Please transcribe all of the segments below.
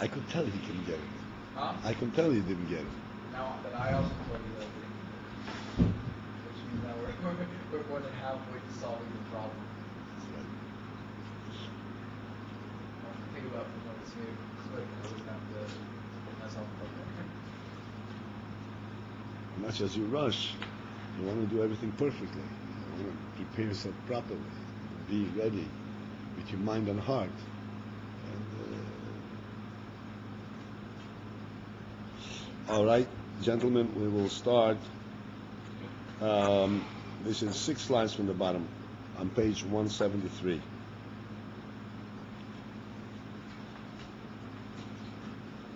I could tell he didn't get it. Huh? I can tell he didn't get it. Now, but I also told you that I didn't get it. Which means now we're more than halfway to solving the problem. That's right. I have to think about when it's made click, I wouldn't have to put myself up there. Much as you rush, you want to do everything perfectly. You want to prepare yourself properly. Be ready with your mind and heart. All right, gentlemen, we will start. This is 6 lines from the bottom on page 173.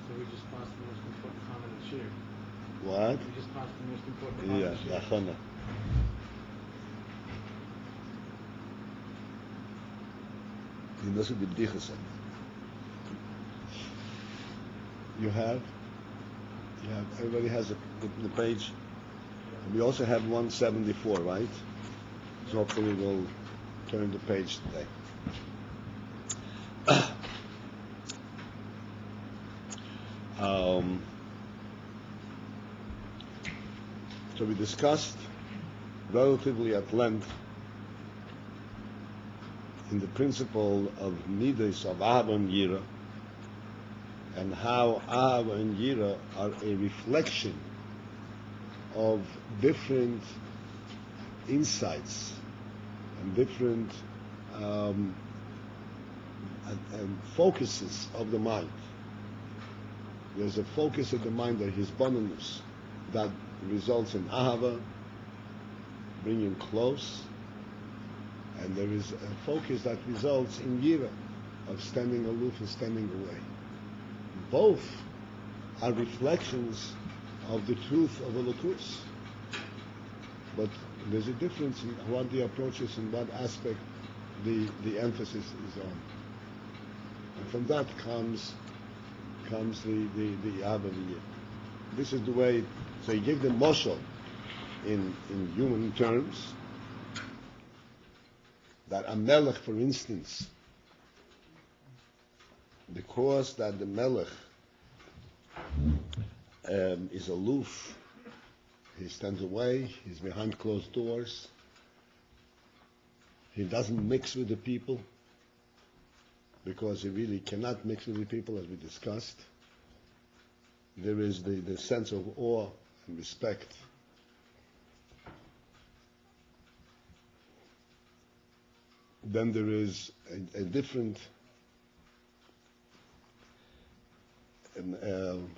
So we just passed the most important comment of Shir. What? We just passed the most important comment Yeah, of Shir. Lachana. You know what the B'dicha said. You have, everybody has the page. And we also have 174, right? So hopefully we'll turn the page today. So we discussed relatively at length in the principle of midas of Abba and Yira, and how Abba and Yira are a reflection of different insights and different focuses of the mind. There's a focus of the mind that is bonus that results in Ahava, bringing close, and there is a focus that results in Yira, of standing aloof and standing away. Both are reflections of the truth of Elokus, but there's a difference in what the approach is and what aspect the emphasis is on. And from that comes the Abba V'yir. This is the way, so he gave the moshel in human terms, that a melech, for instance, because that the melech is aloof, he stands away, he's behind closed doors, he doesn't mix with the people, because he really cannot mix with the people, as we discussed. There is the sense of awe and respect. Then there is a different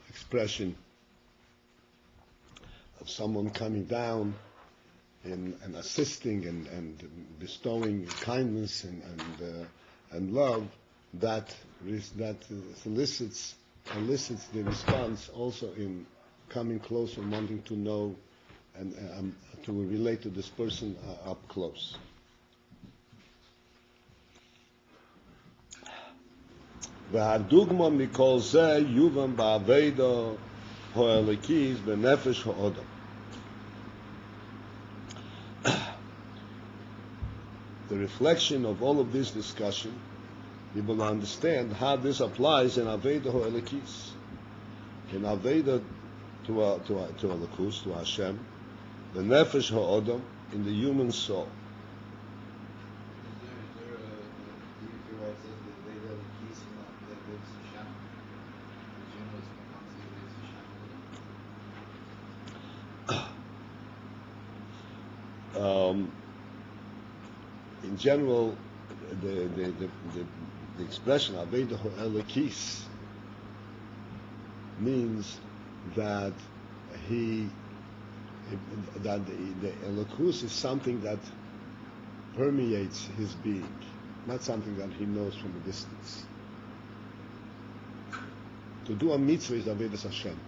expression of someone coming down and assisting and bestowing kindness and love that elicits the response also in coming close and wanting to know and to relate to this person up close. והדוגמה מכל זה יובן בעבודה האלוקית בנפש האדם. The reflection of all of this discussion, we will understand how this applies in Aveda Ha'elokis, in Aveda to Elokus, to Hashem, the Nefesh Ha'odam, in the human soul. In general, the expression Aveda Ha'elokis means that the Elokus is something that permeates his being, not something that he knows from a distance. To do a mitzvah is Avedas Hashem.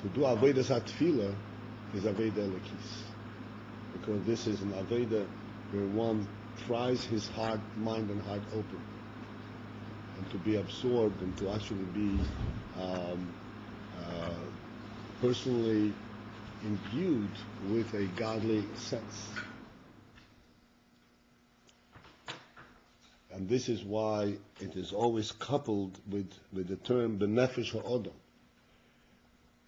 To do Avedas HaTfilah is Aveda Elokis. Because this is an Aveda where one tries his heart, mind and heart open, and to be absorbed and to actually be personally imbued with a godly sense. And this is why it is always coupled with the term benefesh ha'odom.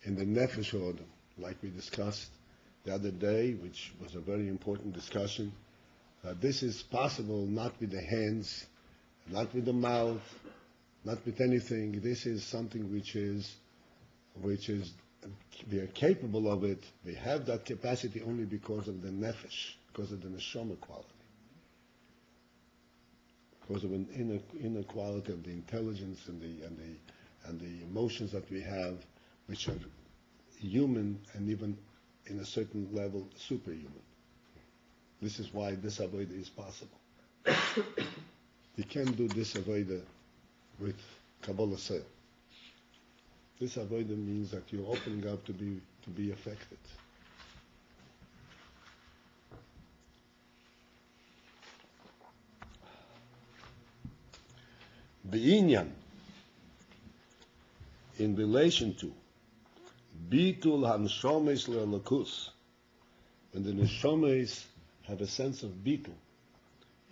In the nefesh ha'odom, like we discussed the other day, which was a very important discussion, this is possible not with the hands, not with the mouth, not with anything. This is something which is we are capable of it. We have that capacity only because of the nefesh, because of the neshama quality, because of an inner quality of the intelligence and the emotions that we have, which are human and even in a certain level superhuman. This is why this avodah is possible. You can't do this avodah with Kabbalah Sel. This avodah means that you're opening up to be affected. Be'inyan, in relation to bitul hanshomes le'elakus, when the neshomes have a sense of bitul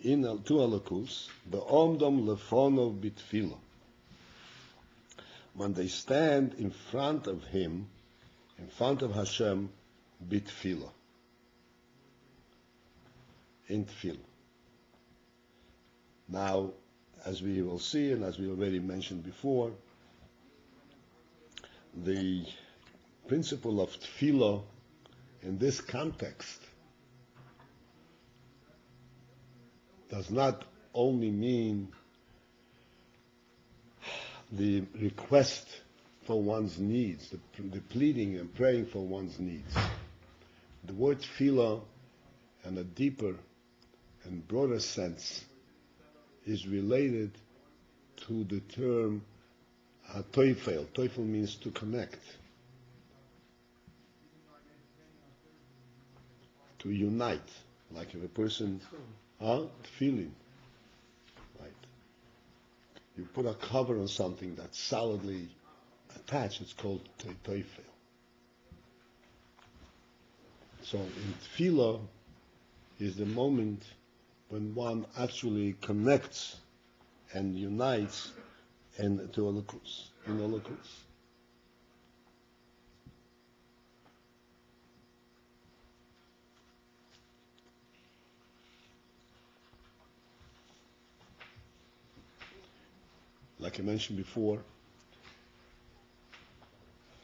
to elakus, be'omdom lefonov bitfila, when they stand in front of him, in front of Hashem, bitfila, in tefillah. Now, as we will see, and as we already mentioned before, the principle of tefillah in this context does not only mean the request for one's needs, the pleading and praying for one's needs. The word tefillah, in a deeper and broader sense, is related to the term toifel. Toifel means to connect, to unite, like if a person, feeling, right? You put a cover on something that's solidly attached, it's called toifel. So in tefillah is the moment when one actually connects and unites and to Elokus, in Elokus. Like I mentioned before,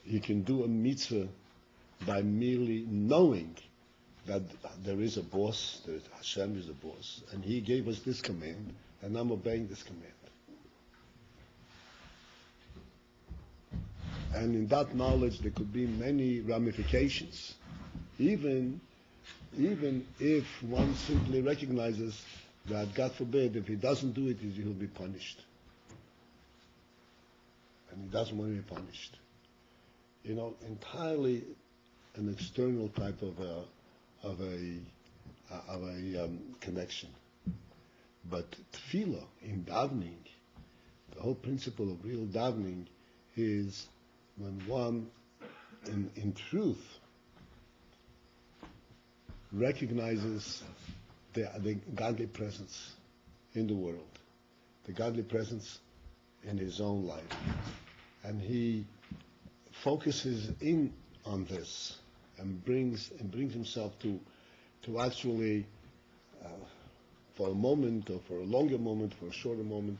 you can do a mitzvah by merely knowing that there is a boss, that Hashem is a boss, and He gave us this command, and I'm obeying this command. And in that knowledge, there could be many ramifications, even if one simply recognizes that, God forbid, if he doesn't do it, he'll be punished. And he doesn't want to be punished. Entirely an external type of a connection. But tefillah in davening, the whole principle of real davening is when one, in truth, recognizes the godly presence in the world, the godly presence in his own life, and he focuses in on this and brings himself to actually, for a moment or for a longer moment, for a shorter moment,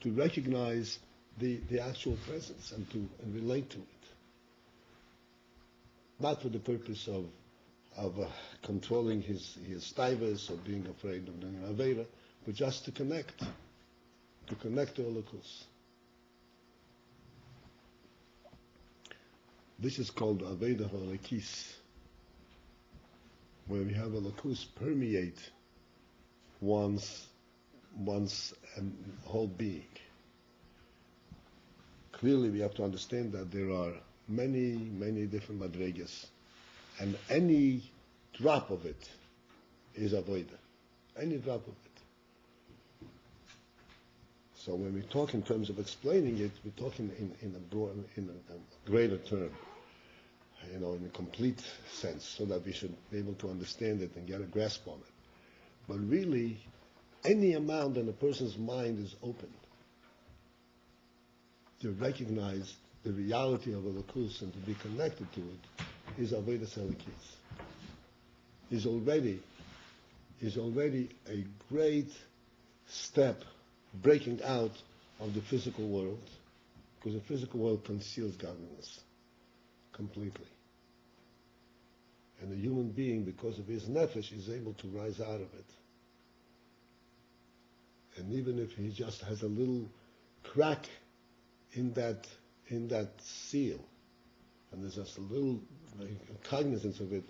to recognize the actual presence and relate to it. Not for the purpose of controlling his stivus or being afraid of doing an Aveda, but just to connect to Elokus. This is called Aveda Halakis, where we have Elokus permeate one's whole being. Clearly, we have to understand that there are many, many different madrigas, and any drop of it is avoida. Any drop of it. So when we talk in terms of explaining it, we talk in a greater term, in a complete sense, so that we should be able to understand it and get a grasp on it. But really, any amount that a person's mind is open to recognize the reality of Elokus and to be connected to it, is Avodas Elikis. Is already a great step breaking out of the physical world, because the physical world conceals godliness completely. And the human being, because of his nefesh, is able to rise out of it. And even if he just has a little crack in that seal, and there's just a little cognizance of it,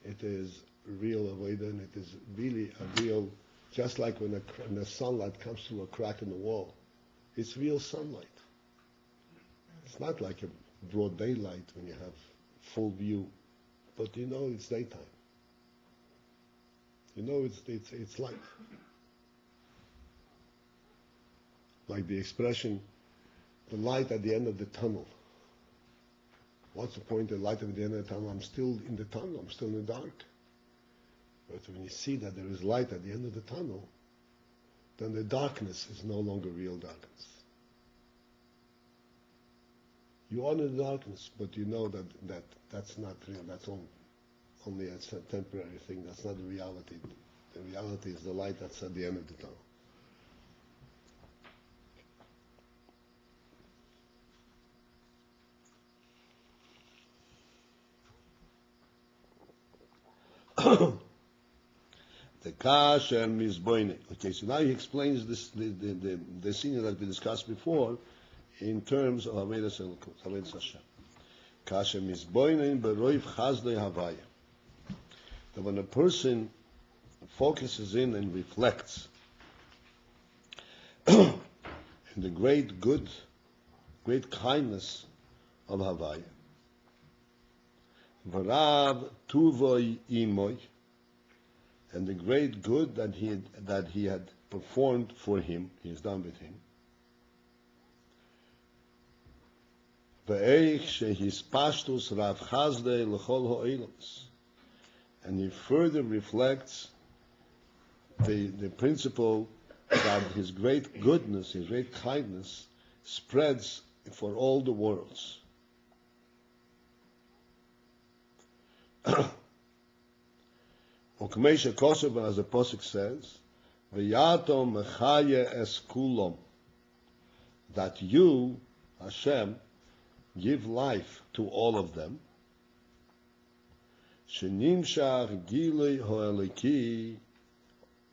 it is real avodah, and it is really a real, just like when the sunlight comes through a crack in the wall, it's real sunlight. It's not like a broad daylight when you have full view, but you know it's daytime. You know it's light. Like the expression, the light at the end of the tunnel. What's the point of the light at the end of the tunnel? I'm still in the tunnel, I'm still in the dark. But when you see that there is light at the end of the tunnel, then the darkness is no longer real darkness. You are in the darkness, but you know that's not real, that's only a temporary thing, that's not the reality. The reality is the light that's at the end of the tunnel. The kasher mizboine. Okay, so now he explains this the scenario that we discussed before in terms of Avodas Elokus, Avodas Hashem. Kasher mizboine beroiv chazdei havaya. That when a person focuses in and reflects in the great good, great kindness of Havaya, v'rav tuvoi imoy, and the great good that he had performed for him, he has done with him. Ve'eich shehis pashtus rav chazdei l'chol ha'olamos, and he further reflects the principle that his great goodness, his great kindness, spreads for all the worlds. U'k'meisha kosov, as the Pasuk says, V'yatom mechaye es kulom, that you, Hashem, give life to all of them. Shenimshach gilui ho'eliki,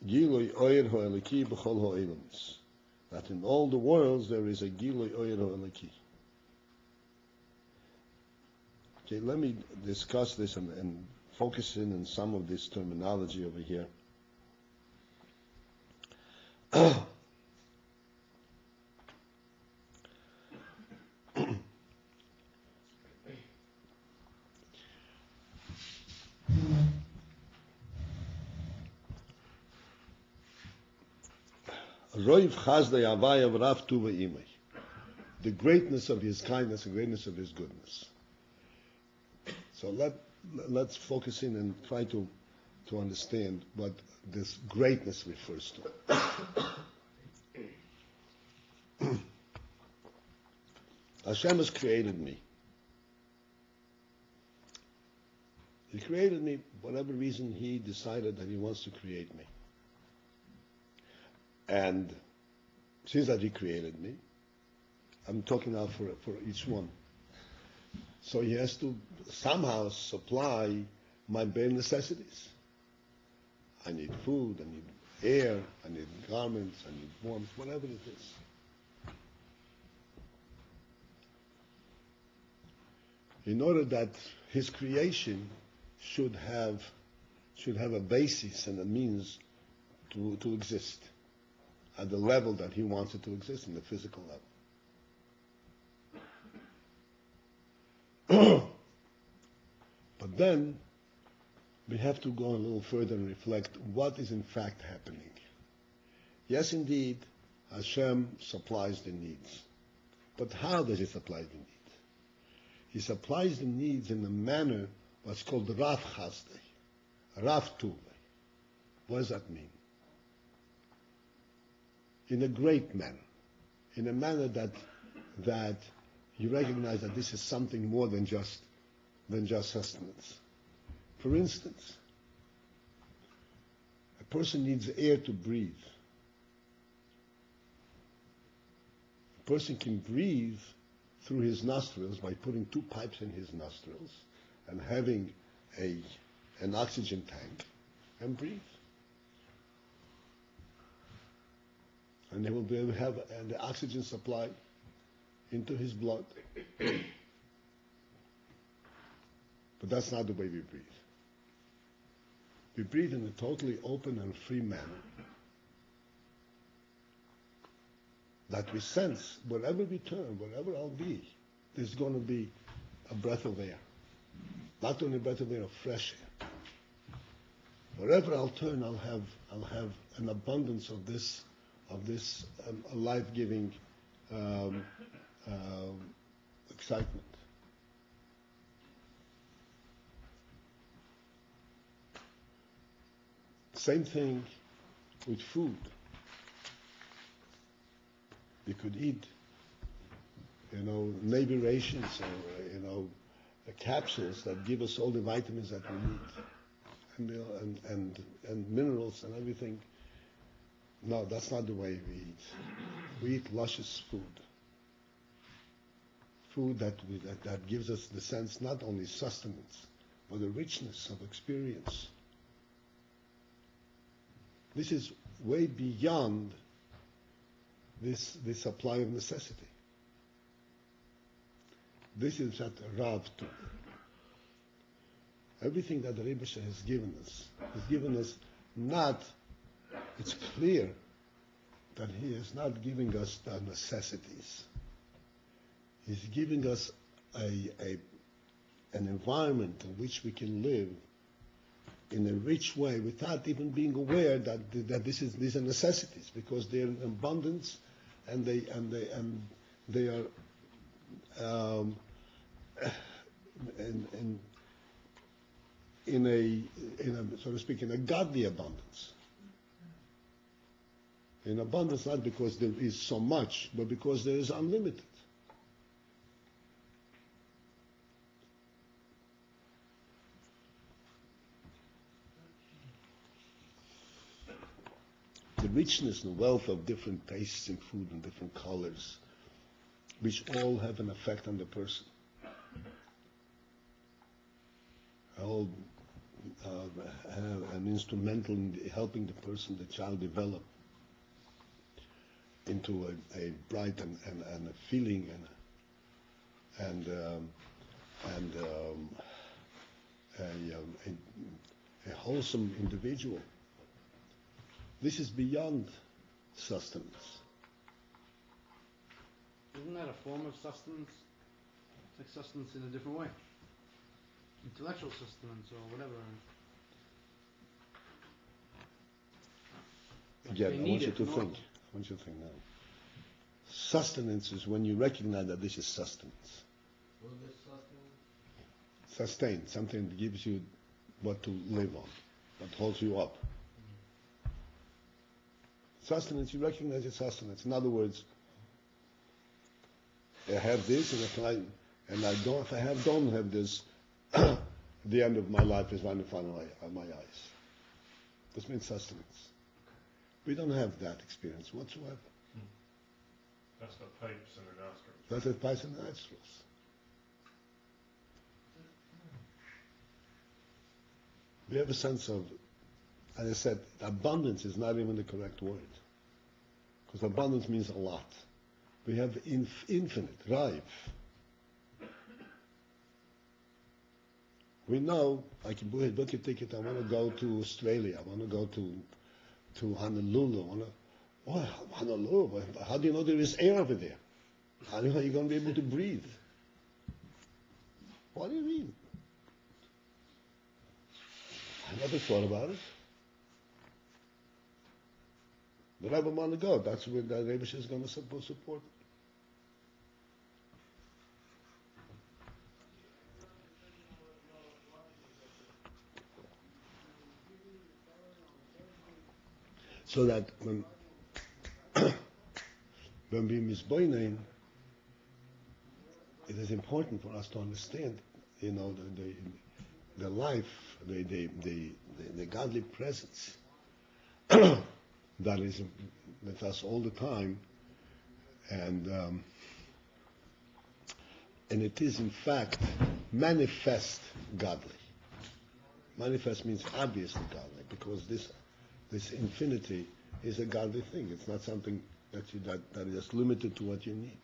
gilui oyer ho'eliki b'chol ho'elamis, that in all the worlds there is a gilui oyer ho'eliki. Okay, let me discuss this and focus in on some of this terminology over here. Roiv chazdei havaya v'rav tuva imei, the greatness of his kindness, the greatness of his goodness. So let's focus in and try to understand what this greatness refers to. Hashem has created me. He created me, for whatever reason he decided that he wants to create me. And since that he created me, I'm talking now for each one. So he has to somehow supply my bare necessities. I need food, I need air, I need garments, I need warmth, whatever it is. In order that his creation should have a basis and a means to exist at the level that he wants it to exist, in the physical level. But then we have to go a little further and reflect what is in fact happening. Yes, indeed, Hashem supplies the needs. But how does he supply the needs? He supplies the needs in a manner what's called Rav Chazdei, Rav Tuvei. What does that mean? in a great manner, in a manner that you recognize that this is something more than just sustenance. For instance, a person needs air to breathe. A person can breathe through his nostrils by putting two pipes in his nostrils and having an oxygen tank and breathe. And he will be able to have the oxygen supply into his blood. But that's not the way we breathe. We breathe in a totally open and free manner that we sense wherever we turn, wherever I'll be, there's going to be a breath of air. Not only a breath of air, of fresh air. Wherever I'll turn, I'll have an abundance of this life-giving excitement. Same thing with food. You could eat, Navy rations or, capsules that give us all the vitamins that we need, and minerals and everything. No, that's not the way we eat. We eat luscious food. Food that gives us the sense not only sustenance, but the richness of experience. This is way beyond this supply of necessity. This is at Rav too. Everything that the Rebbe has given us not, it's clear that he is not giving us the necessities. He's giving us an environment in which we can live in a rich way without even being aware that these are necessities, because they're in abundance and they are in a so to speak, in a godly abundance. In abundance, not because there is so much, but because there is unlimited. The richness and wealth of different tastes in food and different colors, which all have an effect on the person. All have an instrumental in helping the person, the child, develop into a bright and a feeling and a wholesome individual. This is beyond sustenance. Isn't that a form of sustenance? It's like sustenance in a different way. Intellectual sustenance or whatever. Again, They I need want you it to in order. think. I want you to think now. Sustenance is when you recognize that this is sustenance. What is sustenance? Sustain, something that gives you what to live on, what holds you up. Sustenance, you recognize it's sustenance. In other words, I have this, and if I don't have this, the end of my life is right in front of my eyes. This means sustenance. We don't have that experience whatsoever. That's the pipes in the nostrils. That's the pipes in the nostrils. We have a sense of, as I said, abundance is not even the correct word. Because abundance means a lot. We have infinite, rive. We know, I can book a ticket, I want to go to Australia, I want to go to Honolulu, Honolulu, how do you know there is air over there? How are you going to be able to breathe? What do you mean? I never thought about it. But I want to go. That's where the Rebbe is going to support. So that when when we misboinen, it is important for us to understand, the life, the godly presence that is with us all the time, and it is in fact manifest godly. Manifest means obviously godly, because this infinity is a godly thing. It's not something that is limited to what you need.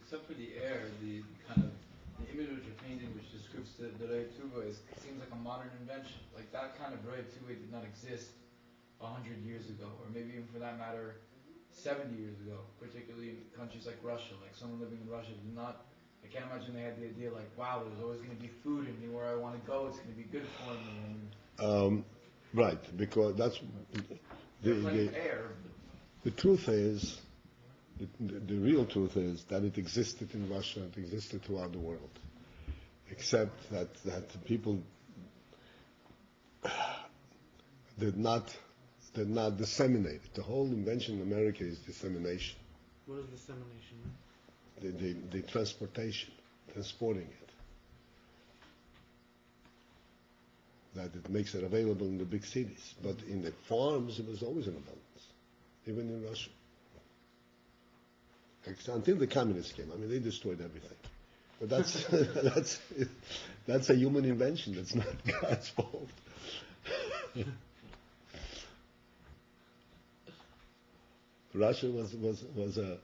Except for the air, the kind of the image which you're painting, which describes the Rei Tuva, seems like a modern invention. Like that kind of Rei Tuva did not exist 100 years ago, or maybe even for that matter, 70 years ago. Particularly in countries like Russia, like someone living in Russia did not. I can't imagine they had the idea like, wow, there's always going to be food anywhere I want to go. It's going to be good for me. Right, because that's the truth is. The real truth is that it existed in Russia, it existed throughout the world, except that people did not disseminate it. The whole invention in America is dissemination. What is dissemination mean? The transportation, transporting it. That it makes it available in the big cities, but in the farms it was always in abundance, even in Russia. Until the communists came, they destroyed everything. But that's a human invention. That's not God's fault. Russia was a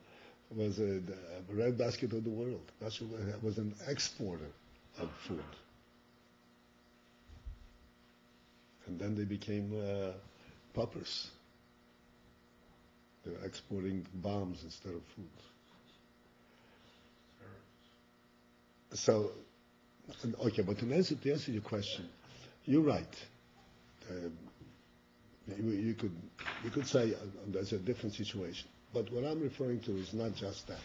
breadbasket of the world. Russia was an exporter of food, and then they became paupers. They were exporting bombs instead of food. So, okay, but to answer your question, you're right. You could say there's a different situation. But what I'm referring to is not just that.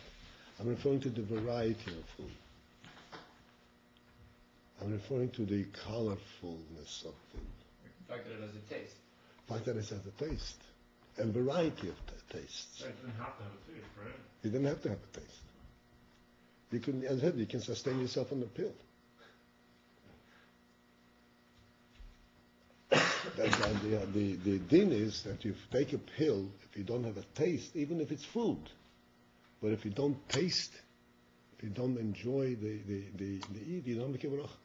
I'm referring to the variety of food. I'm referring to the colorfulness of food. The fact that it has a taste. The fact that it has a taste. And variety of tastes. It didn't have to have a taste, right? You didn't have to have a taste. You can, as I said, you can sustain yourself on the pill. The din is that you take a pill if you don't have a taste, even if it's food. But if you don't taste, if you don't enjoy the eat, you don't make a bracha.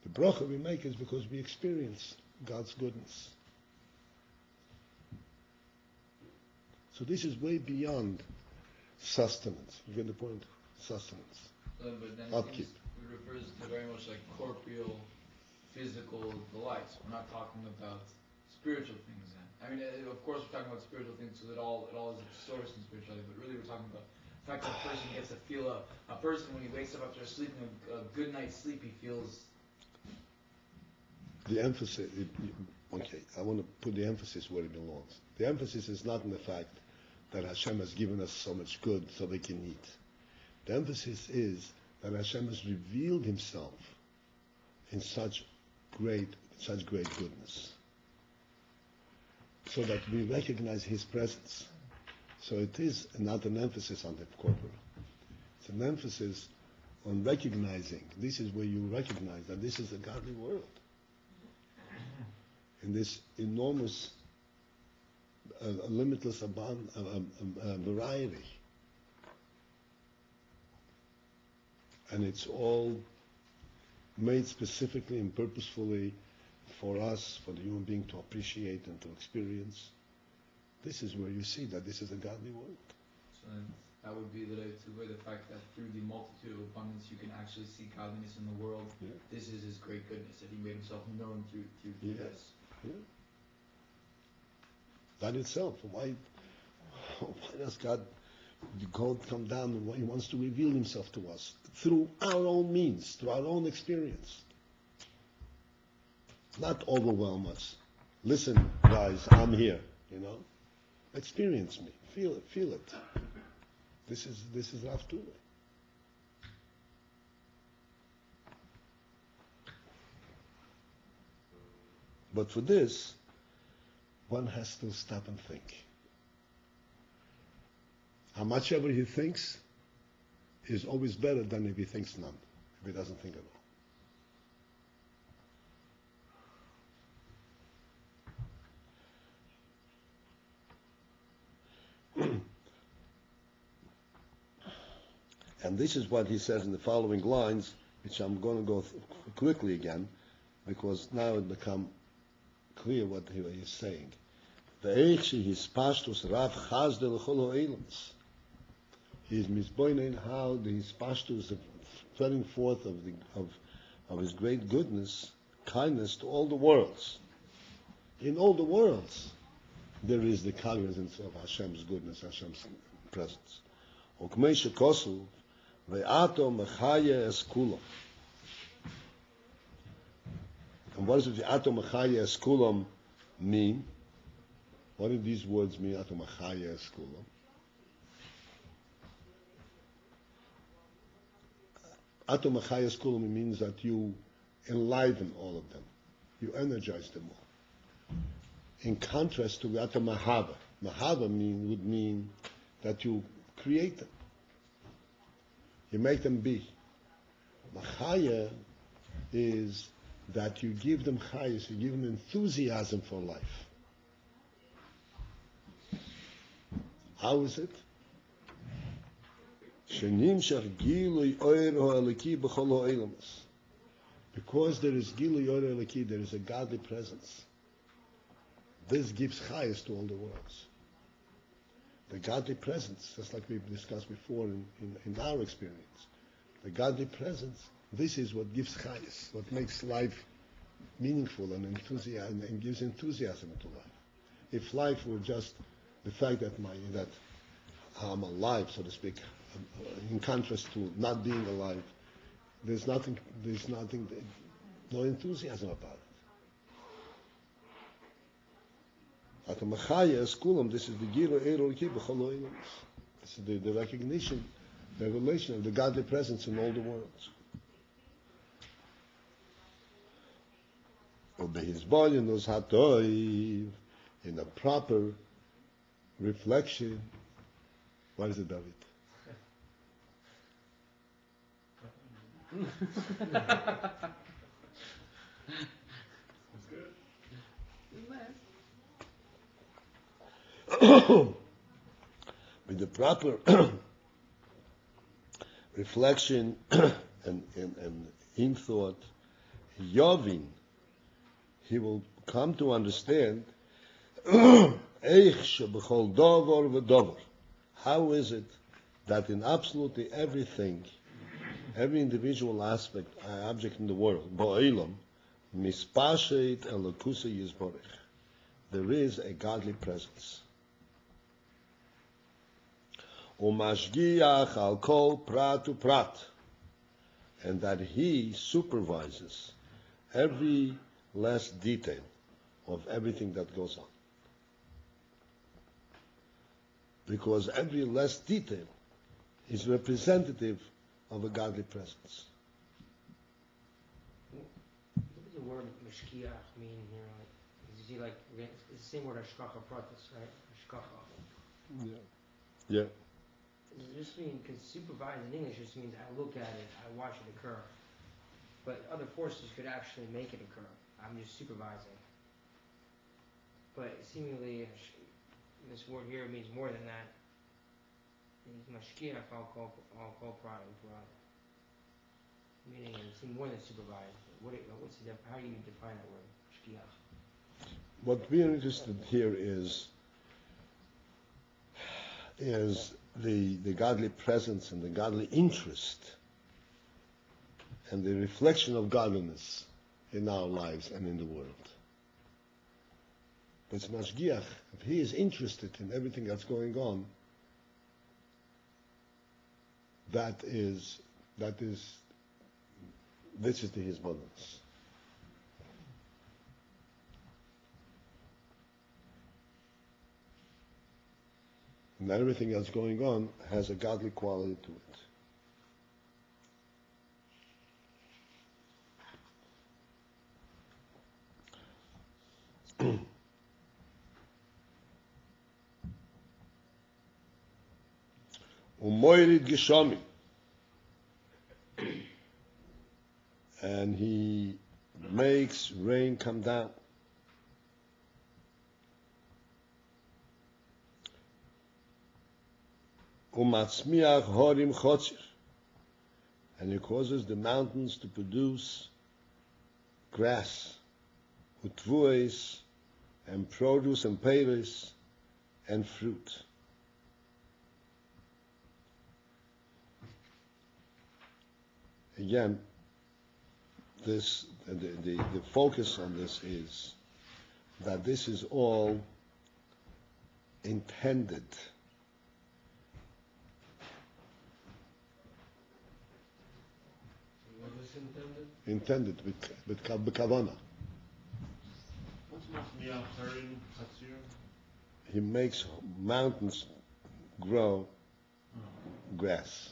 The bracha we make is because we experience God's goodness. So this is way beyond sustenance. You get the point? Sustenance. But then Upkeep. It refers to very much like corporeal, physical delights. We're not talking about spiritual things then. Of course we're talking about spiritual things, so that all is its source in spirituality, but really we're talking about the fact that a person gets to feel a person when he wakes up after sleeping a good night's sleep, he feels. The emphasis, I want to put the emphasis where it belongs. The emphasis is not in the fact that Hashem has given us so much good so we can eat. The emphasis is that Hashem has revealed Himself in such great goodness, so that we recognize His presence. So it is not an emphasis on the corporal. It's an emphasis on recognizing. This is where you recognize that this is a godly world. In this enormous, limitless variety. And it's all made specifically and purposefully for us, for the human being to appreciate and to experience. This is where you see that this is a godly world. So that would be the fact that through the multitude of abundance you can actually see godliness in the world. Yeah. This is His great goodness, that He made Himself known through this. Yeah. That itself, why does God come down and He wants to reveal Himself to us through our own means, through our own experience. Not overwhelm us. Listen, guys, I'm here, Experience me. Feel it. This is Rav Tule. But for this, one has to stop and think. How much ever he thinks is always better than if he thinks none, if he doesn't think at all. And this is what he says in the following lines, which I'm going to go quickly again, because now it becomes clear what he is saying. He's misboinen how the hispashtus of spreading forth of his great goodness, kindness to all the worlds. In all the worlds, there is the cognizance of Hashem's goodness, Hashem's presence. Okmei shekosu ve'ato mechaya es kulam. And what does the ato mechaya es kulam mean? What do these words mean, ato mechaya es kulam? Ato mechaya es kulam means that you enliven all of them. You energize them all. In contrast to ato mahava. Mahava would mean that you create them. You make them be. Machaya is that you give them chayas, you give them enthusiasm for life. How is it? Because there is gilui oir eliki, there is a godly presence. This gives chayas to all the worlds. The godly presence, just like we've discussed before in our experience, the godly presence, this is what gives chayas, what makes life meaningful and enthusiasm, and gives enthusiasm to life. If life were just the fact that I'm alive, so to speak, in contrast to not being alive, there's no enthusiasm about it. This is the Giro Eroki B'chol. This is the recognition, the revelation of the godly presence in all the worlds. In a proper reflection. What is it, David? With the proper reflection and in thought, Yovin, he will come to understand how is it that in absolutely everything, every individual object in the world, there is a godly presence. Umashgiach al kol prat u prat, and that he supervises every last detail of everything that goes on. Because every last detail is representative of a godly presence. What does the word mashkiach mean here? Is he like, it's the same word hashkacha pratis, right? Hashkacha. Yeah. Does it just mean, because supervise in English just means I look at it, I watch it occur. But other forces could actually make it occur. I'm just supervising. But seemingly, this word here means more than that. He's mashkiach al kol prat u prat. Meaning it's more than supervise. How do you define that word, mashkiach? What we are interested here is the godly presence and the godly interest and the reflection of godliness in our lives and in the world. But it's mashgiach. If he is interested in everything that's going on, this is the his bonus. And everything that's going on has a godly quality to it. Umoirid Geshomi. And he makes rain come down. Umatzmiach horim chotzir. And he causes the mountains to produce grass, utvues, and produce and peiros, and fruit. Again, this the focus on this is that this is all intended. What is intended? Intended with kavana. What's Masmiach Harim Chatzir? He makes mountains grow grass,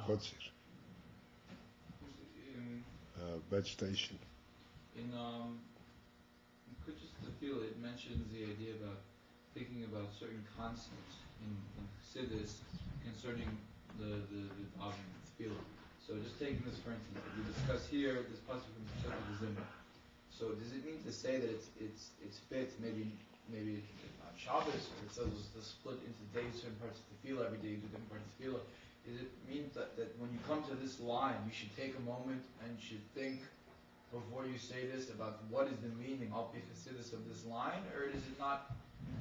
chotzir, vegetation. In Kuchis Tefillah, it mentions the idea about thinking about certain concepts in Chassidus concerning the davening, the tefillah. So just taking this for instance, we discuss here this passage from Pesach Zimra. So does it mean to say that it's fit maybe on Shabbos, or it says the split into days, certain parts of tefillah, every day you do different parts of tefillah? Does it mean that when you come to this line, you should take a moment and you should think before you say this about what is the meaning of the chassidus of this line, or is it not?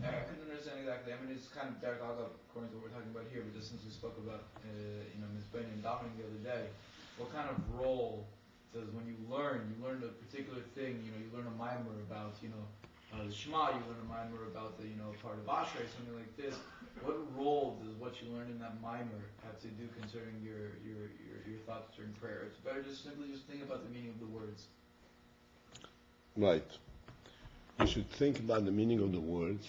I couldn't understand exactly. I mean, it's kind of dark according to what we're talking about here, but just since we spoke about Mizbein and davening the other day, what kind of role does when you learn a particular thing? You learn a mimer about the Shema, you learn a mimer about the part of Ashrei, something like this. What role does what you learn in that mimer have to do concerning your thoughts during prayer? It's better just simply think about the meaning of the words. Right. We should think about the meaning of the words,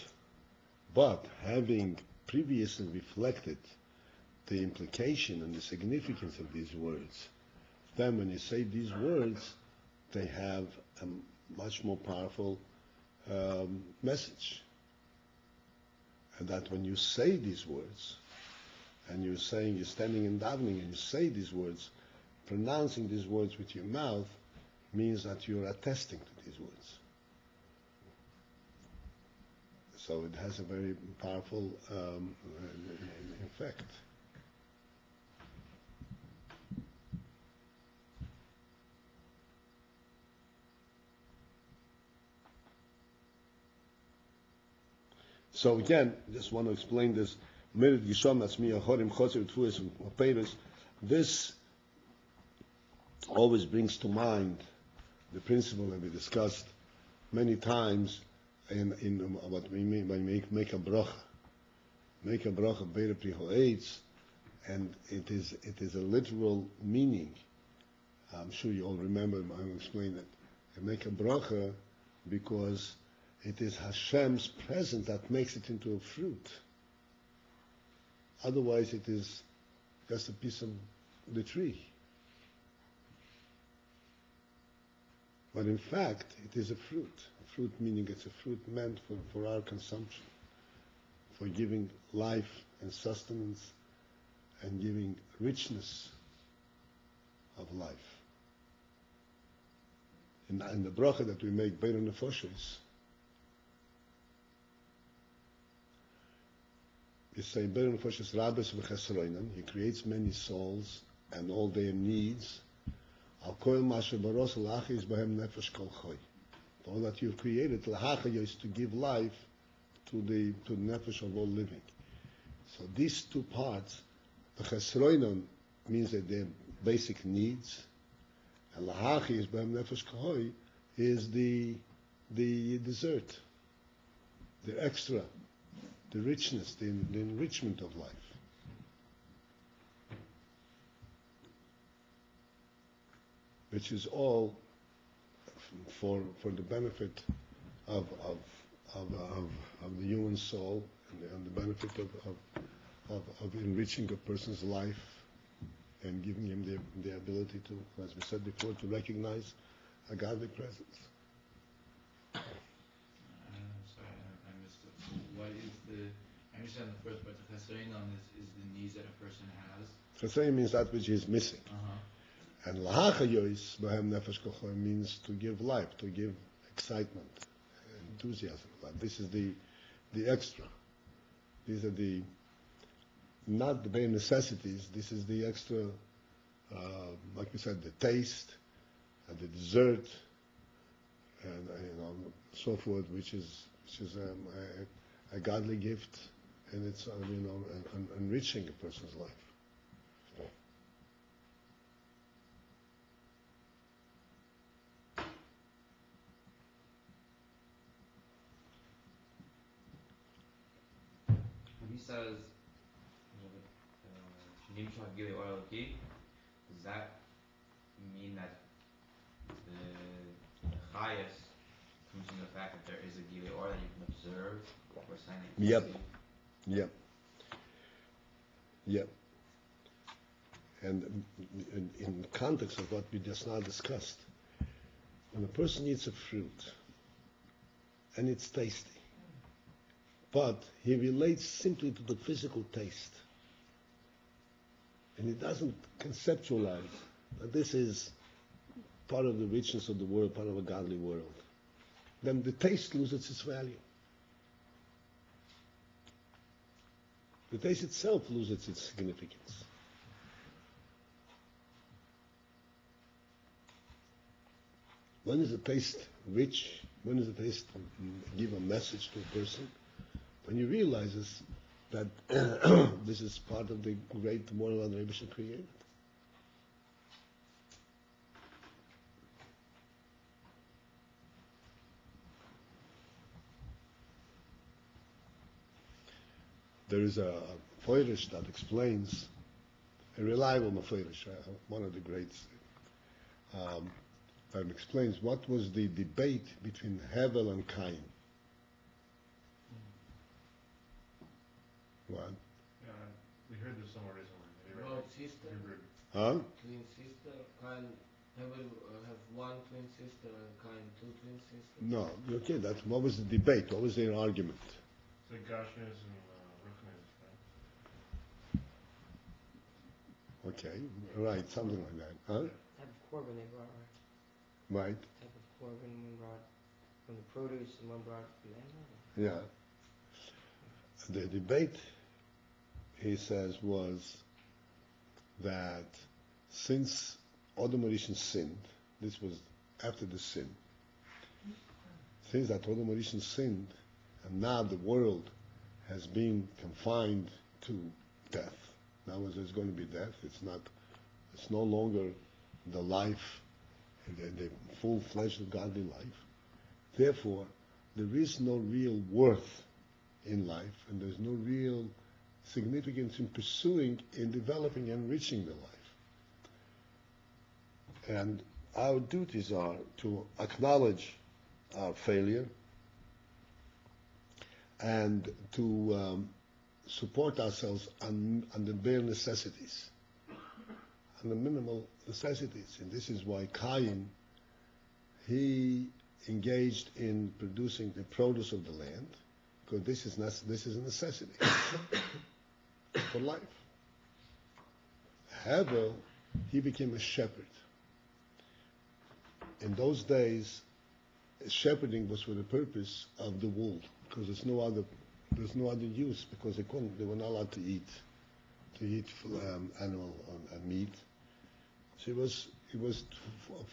but having previously reflected the implication and the significance of these words, then when you say these words, they have a much more powerful message. And that when you say these words, and you're standing in davening and you say these words, pronouncing these words with your mouth means that you're attesting to these words. So it has a very powerful effect. So again, just want to explain this. This always brings to mind the principle that we discussed many times in what we mean by make a bracha. Make a bracha beire pri ha'etz, and it is a literal meaning. I'm sure you all remember. I explained it. You make a bracha because it is Hashem's presence that makes it into a fruit. Otherwise, it is just a piece of the tree. But in fact, it is a fruit. A fruit meaning it's a fruit meant for our consumption, for giving life and sustenance and giving richness of life. In the bracha that we make, Beir Nefoshes, you say Beir Nefoshes Rabes v'Chesroinen, he creates many souls and all their needs. Al koil mashe baros l'hachi is b'hem nefesh kol choy. All that you've created, l'hachi is to give life to the nefesh of all living. So these two parts, the chesroinon means that they're basic needs, and l'hachi is b'hem nefesh kol choy is the dessert, the extra, the richness, the enrichment of life. Which is all for the benefit of the human soul and the benefit of enriching a person's life and giving him the ability to, as we said before, to recognize a godly presence. I understand the first part, the chesreinon is the needs that a person has. Chesed means that which is missing. Uh-huh. And lahachayois, b'hem nefesh kocho, means to give life, to give excitement, enthusiasm. This is the extra. These are the, not the bare necessities, this is the extra, like we said, the taste, and the dessert, and so forth, which is a godly gift, and it's enriching a person's life. When he says, does that mean that the chayas comes from the fact that there is a gili or that you can observe or sign it? Yep. And in the context of what we just now discussed, when a person eats a fruit and it's tasty, but he relates simply to the physical taste, and he doesn't conceptualize that this is part of the richness of the world, part of a godly world, then the taste loses its value. The taste itself loses its significance. When is the taste rich? When does the taste give a message to a person? When he realizes that this is part of the great moral order Rebbe created. There is a Feirish that explains, a reliable Feirish, one of the greats, that explains what was the debate between Hevel and Cain. What? Yeah, we heard this somewhere recently. Maybe Well, sister, Huh? twin sister, Cain, Hevel have one twin sister and Cain two twin sisters. No, okay, what was the debate? What was their argument? it's like Gashmias and Ruchnias, right? Okay, right, something like that. Huh? Type of korban they brought, right? Right, Type of korban, one brought from the produce and one brought from the animal. yeah. The debate, he says, was that since Adam Rishon sinned, this was after the sin, since that Adam Rishon sinned, and now the world has been confined to death. Now there's going to be death. It's no longer the life, the full-fledged godly life. Therefore, there is no real worth in life, and there's no real significance in pursuing, in developing, and enriching the life. And our duties are to acknowledge our failure and to support ourselves on the bare necessities, on the minimal necessities. And this is why Cain, he engaged in producing the produce of the land, because this is a necessity for life. Hevel, he became a shepherd. In those days, shepherding was for the purpose of the wool, because there's no other use, because they were not allowed to eat animal meat. So it was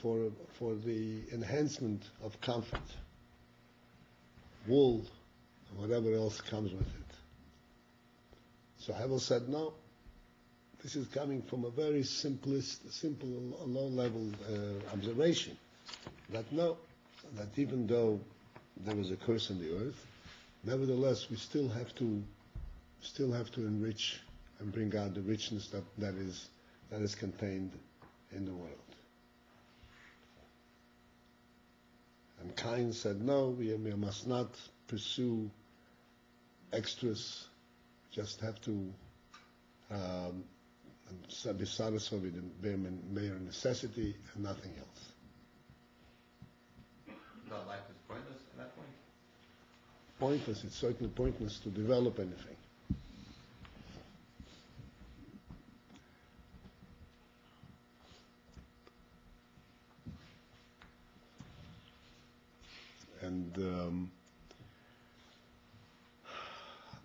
for the enhancement of comfort, wool, and whatever else comes with it. So Hevel said, no, this is coming from a very simple, low-level observation, that even though there was a curse on the earth, nevertheless we still have to enrich and bring out the richness that is contained in the world. And Cain said, no, we must not pursue extras, just have to be satisfied with the bare necessity and nothing else. That life is pointless at that point? pointless. It's certainly pointless to develop anything. And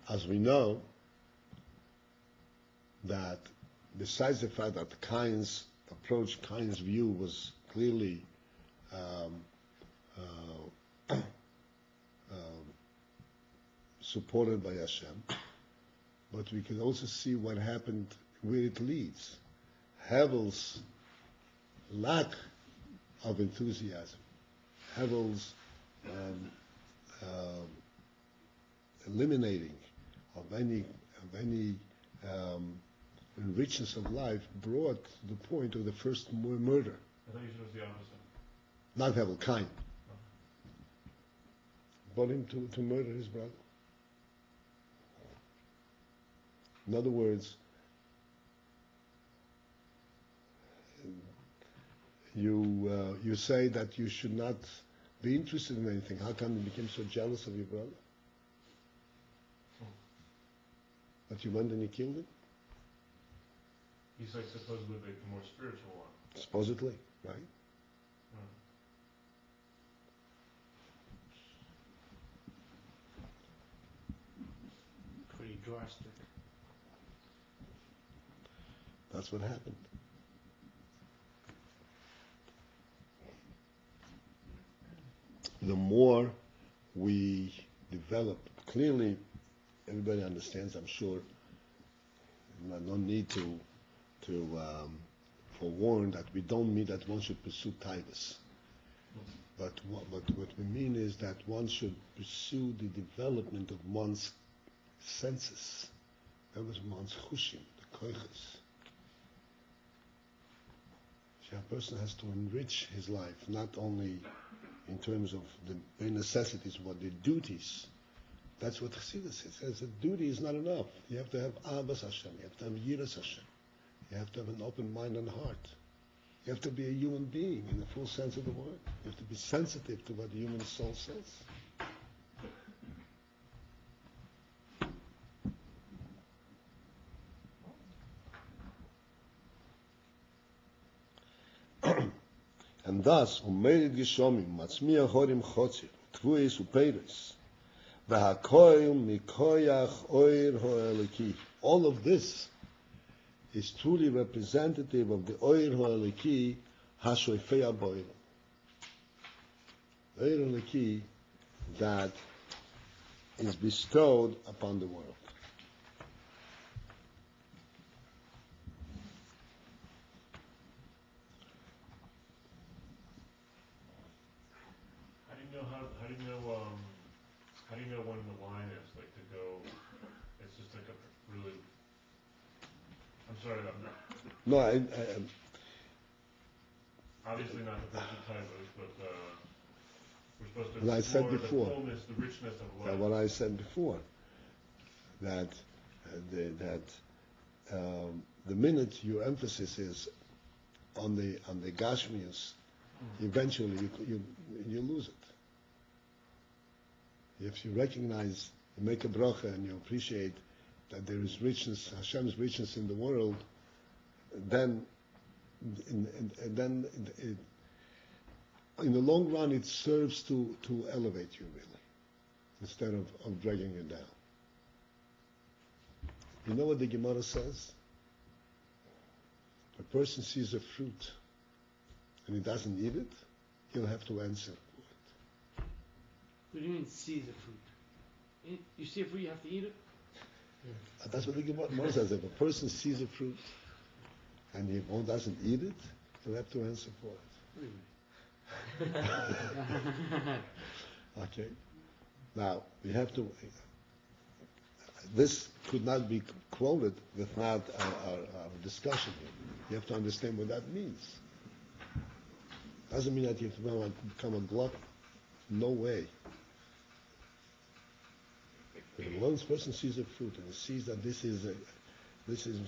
as we know, that besides the fact that Cain's approach, Cain's view was clearly supported by Hashem, but we can also see what happened, where it leads. Hevel's lack of enthusiasm, Hevel's eliminating of any richness of life brought to the point of the first murder. I thought you said it was the opposite. Not Hevel, Cain. Brought him to murder his brother. In other words, you say that you should not be interested in anything. How come you became so jealous of your brother? But you went and you killed him? He's like supposedly the more spiritual one. Supposedly, right? Pretty drastic. That's what happened. The more we develop, clearly everybody understands, I'm sure, no need to forewarn that we don't mean that one should pursue taivas. But what we mean is that one should pursue the development of one's senses. That was one's chushim, the koiches. So a person has to enrich his life, not only in terms of the necessities, but the duties. That's what Chassidus says. That duty is not enough. You have to have Abbas Hashem. You have to have Yiras Hashem. You have to have an open mind and heart. You have to be a human being in the full sense of the word. You have to be sensitive to what the human soul says. And thus, Umerid Gishomim, Matzmiya Horim Chotzir, Tvuis Upeiris, V'hakoil Mikoyach Oir Ho'eliki. All of this is truly representative of the Oir Ho'eliki, Hashoifei Aboir. The Oir Ho'eliki that is bestowed upon the world. How do you know when the line is, like, to go, it's just like a really, I'm sorry, I'm not, No, obviously not the person typos, but we're supposed to What I said explore before. the fullness, the richness of life. what I said before, that the minute your emphasis is on the Gashmius, eventually you lose it. If you recognize, you make a bracha and you appreciate that there is richness, Hashem's richness in the world, then in the long run it serves to elevate you really, instead of dragging you down. You know what the Gemara says? A person sees a fruit and he doesn't eat it, he'll have to answer for it. What do you mean sees a fruit? You see a fruit, you have to eat it? That's what the Gemara says. If a person sees a fruit and he doesn't eat it, he'll have to answer for it. Okay? Now, we have to... This could not be quoted without our discussion here. You have to understand what that means. Doesn't mean that you have to become a glutton. No way. When one person sees a fruit and he sees that this is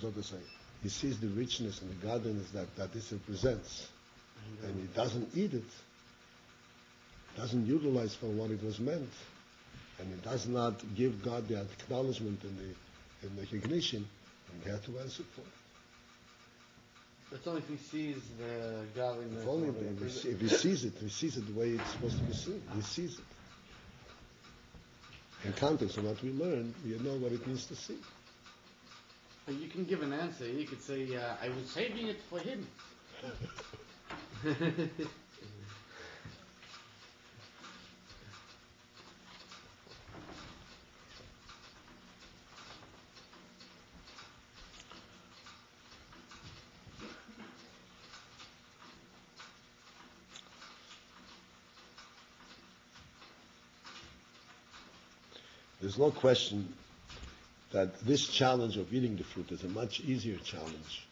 so to say, he sees the richness and the godliness that this represents, and he doesn't eat it, doesn't utilize for what it was meant, and it does not give God the acknowledgement and the recognition, and we have to answer for it. That's only if he sees the godliness. If only or the- if he sees it the way it's supposed to be seen. He sees it. In context of what we learn, you know what it means to see. But you can give an answer. You could say, I was saving it for him. There's no question that this challenge of eating the fruit is a much easier challenge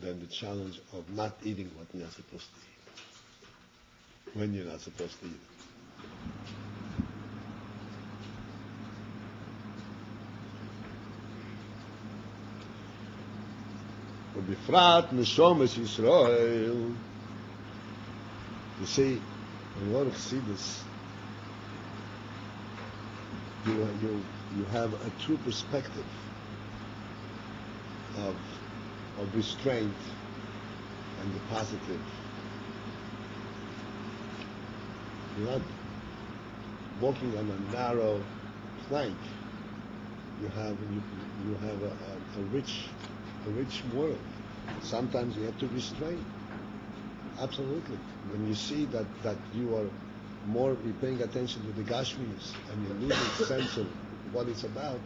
than the challenge of not eating what you're not supposed to eat, when you're not supposed to eat it. ובפרט נשומת ישראל, you see, when one see this, you have a true perspective of restraint and the positive. You're not walking on a narrow plank. You have a rich world. Sometimes you have to restrain. Absolutely. When you see that you are more paying attention to the Gashmius and you're losing sense of what it's about,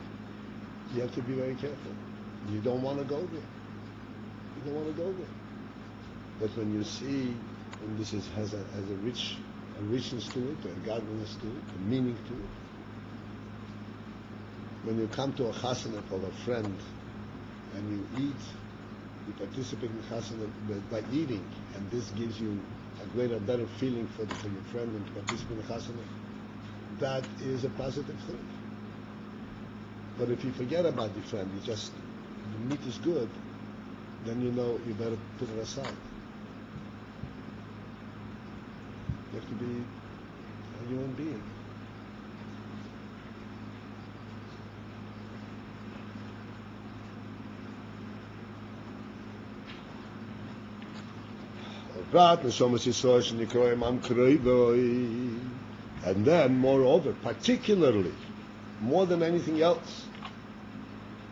you have to be very careful. You don't want to go there. You don't want to go there. But when you see, and this has a richness to it, a godliness to it, a meaning to it. When you come to a chasana of a friend and you eat, you participate in chasana by eating, and this gives you a better feeling for your friend and to participate in chasana, that is a positive thing. But if you forget about your friend, the meat is good, then you know you better put it aside. You have to be a human being. And then, moreover, particularly, more than anything else,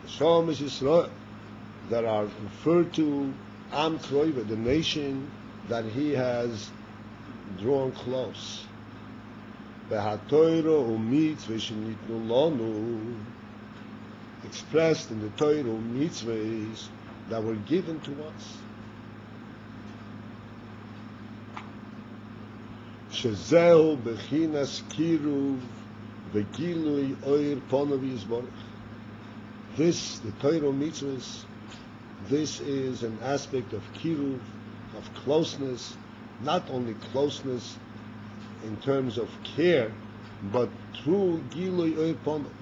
Neshamas Yisrael that are referred to Am Kroiva, the nation that he has drawn close. Expressed in the Torah mitzvahs that were given to us. Shezeu bechinas kiruv vegilui oir ponov yisborach. This, the Torah mitzvahs, this is an aspect of kiruv, of closeness, not only closeness in terms of care, but through gilui oir ponov,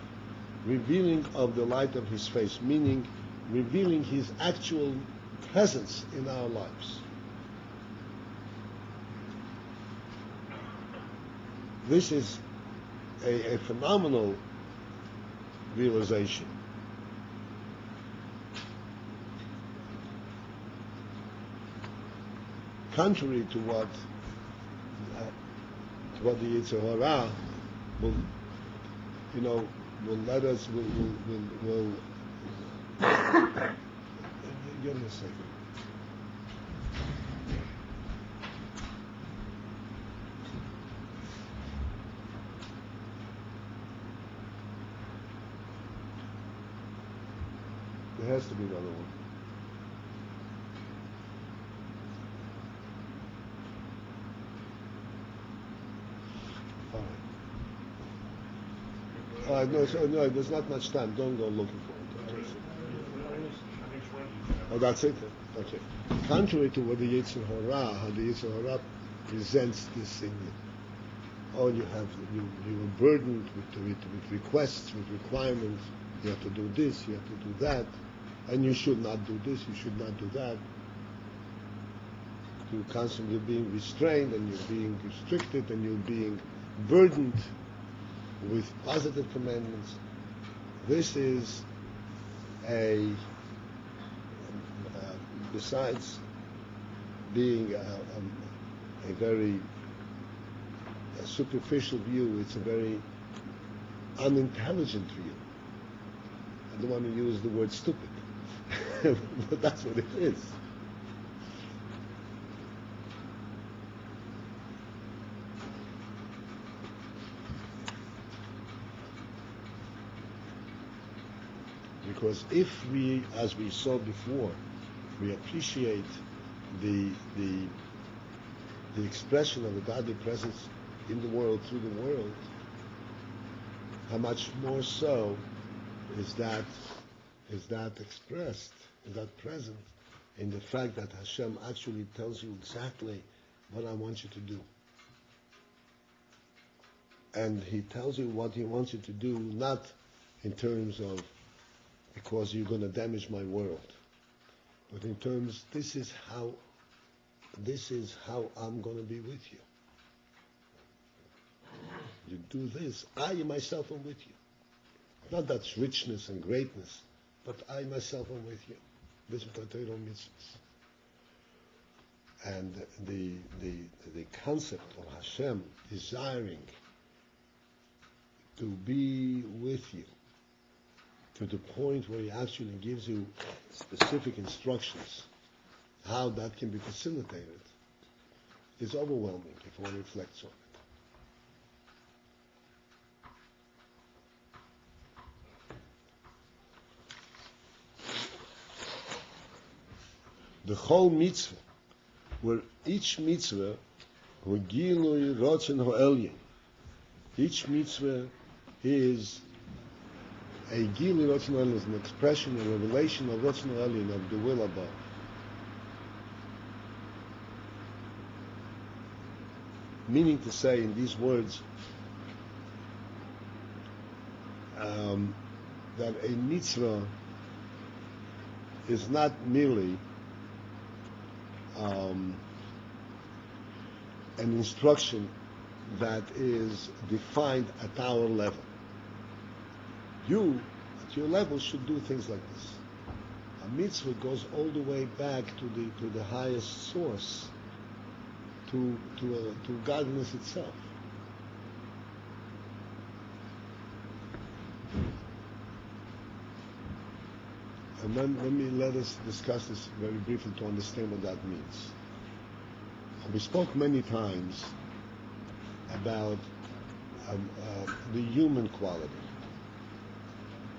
revealing of the light of his face, meaning revealing his actual presence in our lives. This is a phenomenal realization. Contrary to what the Yetzer Hara will let us will give me a second. There has to be another one. All right. No, there's not much time. Don't go looking for it. Okay. Oh, that's it? Okay. Contrary to what the Yetzer Hara, how the Yetzer Hara presents this thing, you were burdened with requests, with requirements. You have to do this, you have to do that, and you should not do this, you should not do that. You're constantly being restrained, and you're being restricted, and you're being burdened with positive commandments. This is besides being a very superficial view, it's a very unintelligent view. I don't want to use the word stupid, but that's what it is. Because if we, as we saw before, we appreciate the expression of the godly presence in the world, through the world, how much more so is that expressed, is that present in the fact that Hashem actually tells you exactly what I want you to do. And He tells you what He wants you to do, not in terms of because you're going to damage my world, but in terms, this is how I'm going to be with you. You do this, I myself am with you. Not that's richness and greatness, but I myself am with you. This is the Torah mitzvahs. And the concept of Hashem desiring to be with you to the point where He actually gives you specific instructions how that can be facilitated is overwhelming if one reflects on it. The whole mitzvah, where each mitzvah, Gilui Rotzen Ho'elyin, each mitzvah is a Gilui Rotzen Ho'elyin, is an expression, a revelation of Rotzen Ho'elyin, of the will above. Meaning to say, in these words, that a mitzvah is not merely an instruction that is defined at our level. You, at your level, should do things like this. A mitzvah goes all the way back to the highest source, to godliness itself. And then let us discuss this very briefly to understand what that means. We spoke many times about the human quality.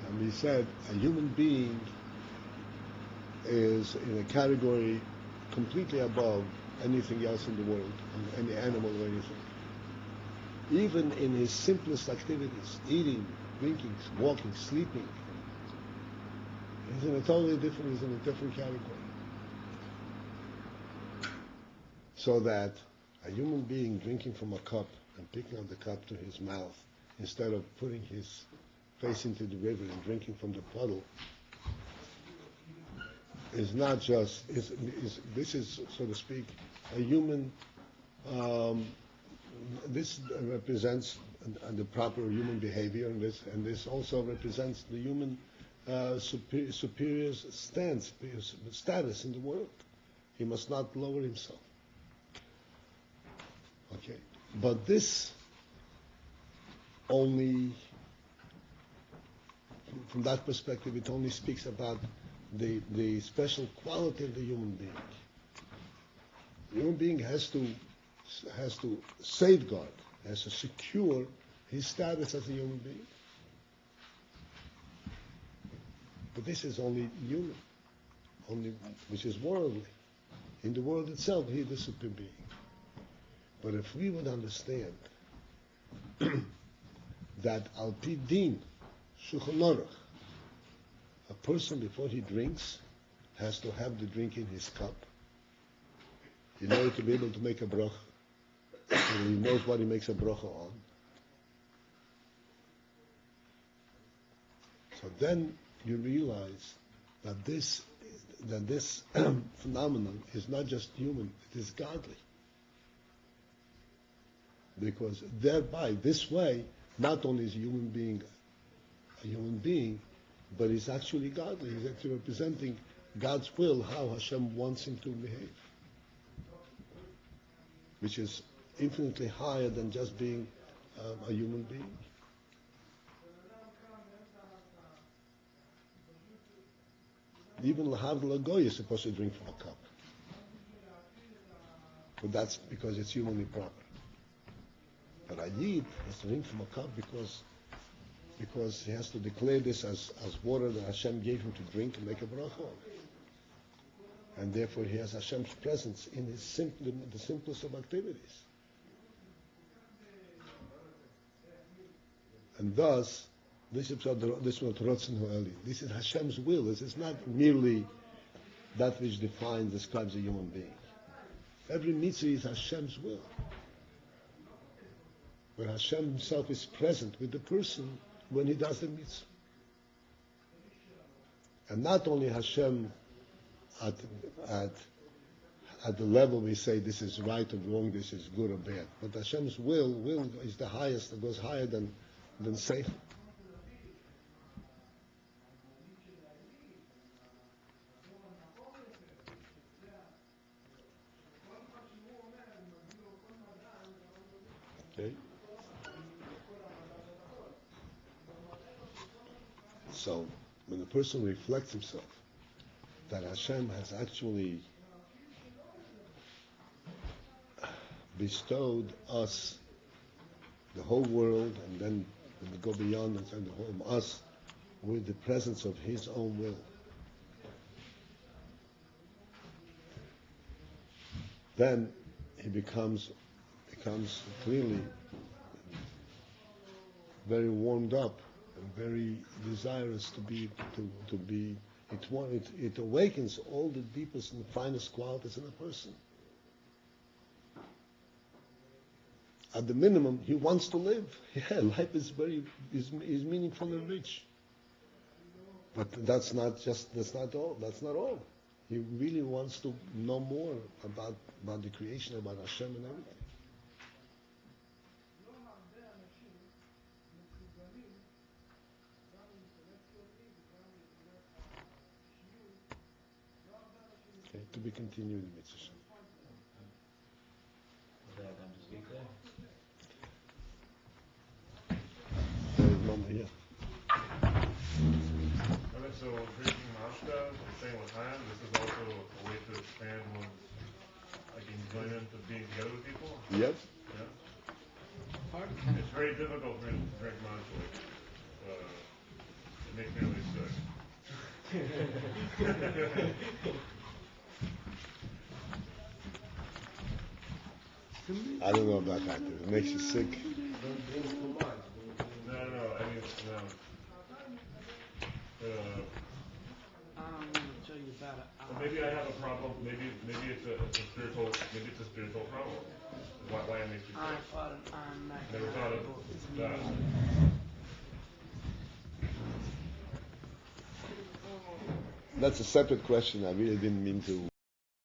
And we said a human being is in a category completely above anything else in the world, any animal or anything. Even in his simplest activities, eating, drinking, walking, sleeping, he's in a different category. So that a human being drinking from a cup and picking up the cup to his mouth instead of putting his face into the river and drinking from the puddle is not just, this is, so to speak, a human, this represents the proper human behavior, and this also represents the human superior's status in the world. He must not lower himself. Okay, but this only, from that perspective, it only speaks about the special quality of the human being. The human being has to safeguard, has to secure his status as a human being. But this is only human, which is worldly. In the world itself, he is the supreme being. But if we would understand that al pi din, shulchan aruch, a person before he drinks has to have the drink in his cup in order to be able to make a bracha, and he knows what he makes a bracha on. So then you realize that this phenomenon is not just human, it is godly. Because thereby, this way, Not only is a human being, but he's actually godly. He's actually representing God's will, how Hashem wants him to behave, which is infinitely higher than just being a human being. Even Lahav Lagoy is supposed to drink from a cup. But that's because it's humanly proper. But a Yid has to drink from a cup because he has to declare this as water that Hashem gave him to drink and make a bracha. And therefore he has Hashem's presence in the simplest of activities. And thus, this is what Rotzen Ho'eli. This is Hashem's will. This is not merely that which describes a human being. Every mitzvah is Hashem's will. Where Hashem himself is present with the person when he does the mitzvah. And not only Hashem at the level we say this is right or wrong, this is good or bad. But Hashem's will is the highest, that goes higher than seichel. Okay? So, when a person reflects himself, that Hashem has actually bestowed us, the whole world, and then when we go beyond and the whole us, with the presence of His own will. Then he becomes clearly very warmed up and very desirous to be. It awakens all the deepest and the finest qualities in a person. At the minimum, he wants to live. Yeah, life is meaningful and rich. But that's not all. That's not all. He really wants to know more about the creation, about Hashem and everything. Okay, to be continued in Mitzvah. Is that time to speak there? There is no more here. Okay, so drinking Mashka, staying with Chaim, this is also a way to expand one's enjoyment of being together with people? Yep. Yeah? It's very difficult for me to drink Mashka. It makes me really sick. I don't know about that. It makes you sick. No, I mean, no. I don't want to tell you about it. Well, maybe I have a problem. Maybe it's a spiritual. Maybe it's a spiritual problem. Why it makes you I sick? thought of I'm not Never thought of that. That's a separate question. I really didn't mean to